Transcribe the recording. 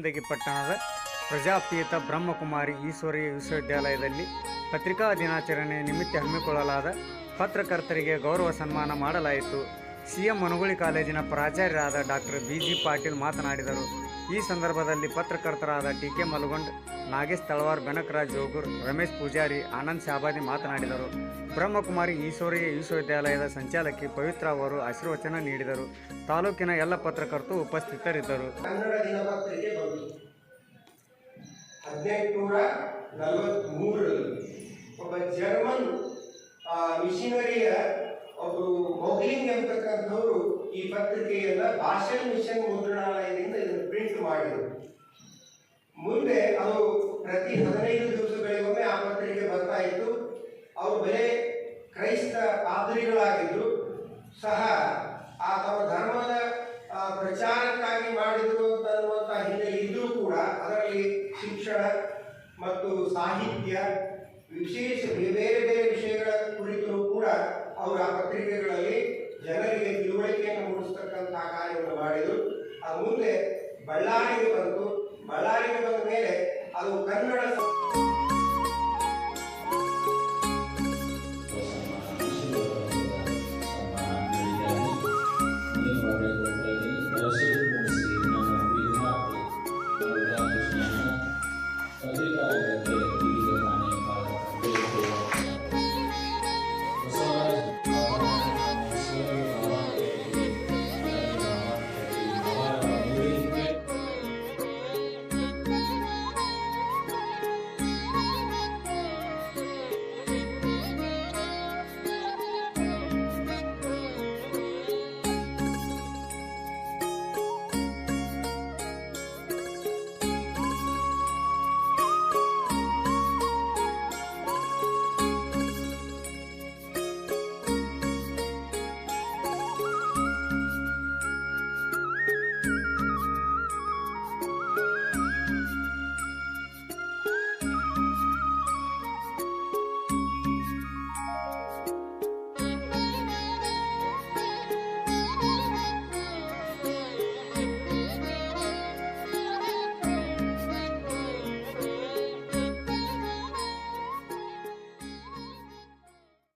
ಸಿಂದಗಿ ಪಟ್ಟಣದ ಪ್ರಜಾಪೀತ ಬ್ರಹ್ಮಕುಮಾರಿ ಈಶ್ವರೀಯ ವಿಶ್ವವಿದ್ಯಾಲಯದಲ್ಲಿ ಪತ್ರಿಕಾ ದಿನಾಚರಣೆ ನಿಮಿತ್ತ ಹಮ್ಮಿಕೊಳ್ಳಲಾದ ಪತ್ರಕರ್ತರಿಗೆ ಗೌರವ ಸನ್ಮಾನ ಮಾಡಲಾಯಿತು. ಸಿಎಂ ಮನಗುಳಿ ಕಾಲೇಜಿನ ಪ್ರಾಚಾರ್ಯರಾದ ಡಾಕ್ಟರ್ BG ಪಾಟೀಲ್ ಮಾತನಾಡಿದರು. ಈ ಸಂದರ್ಭದಲ್ಲಿ ಪತ್ರಕರ್ತರಾದ TK ಮಲಗೊಂಡ್, ನಾಗೇಶ್ ತಳವಾರ್, ಬೆನಕರಾಜ್ ಜೋಗೂರ್, ರಮೇಶ್ ಪೂಜಾರಿ, ಆನಂದ್ ಶಾಬಾದಿ ಮಾತನಾಡಿದರು. ಬ್ರಹ್ಮಕುಮಾರಿ ಈಶ್ವರೀಯ ವಿಶ್ವವಿದ್ಯಾಲಯದ ಸಂಚಾಲಕಿ ಪವಿತ್ರ ಅವರು ಆಶೀರ್ವಚನ ನೀಡಿದರು. ತಾಲೂಕಿನ ಎಲ್ಲ ಪತ್ರಕರ್ತರು ಉಪಸ್ಥಿತರಿದ್ದರು. ಕನ್ನಡ ದಿನಪತ್ರಿಕೆ ಬಂತು 1843 ಒಬ್ಬ ಜರ್ಮನ್ ಮಿಷನರಿಯ ಒಬ್ಬರು ಮೊಗ್ಲಿಂಗ್ ಎಂಬತಕ್ಕಂಥವರು ಈ ಪತ್ರಿಕೆಯನ್ನ ಭಾಷಣ್ ಮಿಷನ್ ಮುದ್ರಣಾಲಯದಿಂದ ಇದನ್ನು ಪ್ರಿಂಟ್ ಮಾಡಿದರು. ಮುಂದೆ ಅದು ಪ್ರತಿ 15 ದಿವಸಗಳಿಗೊಮ್ಮೆ ಆ ಪತ್ರಿಕೆ ಬರ್ತಾ ಇತ್ತು. ಅವರು ಬರೇ ಕ್ರೈಸ್ತ ಪಾದ್ರಿಗಳಾಗಿದ್ರು ಸಹ ಆ ತಮ್ಮ ಧರ್ಮದ ಪ್ರಚಾರಕ್ಕಾಗಿ ಮಾಡಿದ್ರು ಅನ್ನುವಂಥ ಹಿನ್ನೆಲೆ ಇದ್ರೂ ಕೂಡ ಅದರಲ್ಲಿ ಶಿಕ್ಷಣ ಮತ್ತು ಸಾಹಿತ್ಯ ವಿಶೇಷ ಬೇರೆ ಬೇರೆ ವಿಷಯಗಳ ಕುರಿತು ಕೂಡ ಅವರು ಆ ಪತ್ರಿಕೆಗಳಲ್ಲಿ ಜನರಿಗೆ ತಿಳುವಳಿಕೆಯನ್ನು ಮೂಡಿಸ್ತಕ್ಕಂತಹ ಕಾರ್ಯವನ್ನು ಮಾಡಿದರು. ಅದು ಮುಂದೆ ಬಳ್ಳಾರಿಗೆ ಬಂತು. ಬಳ್ಳಾರಿಗೆ ಬಂದ ಮೇಲೆ ಅದು ಕನ್ನಡ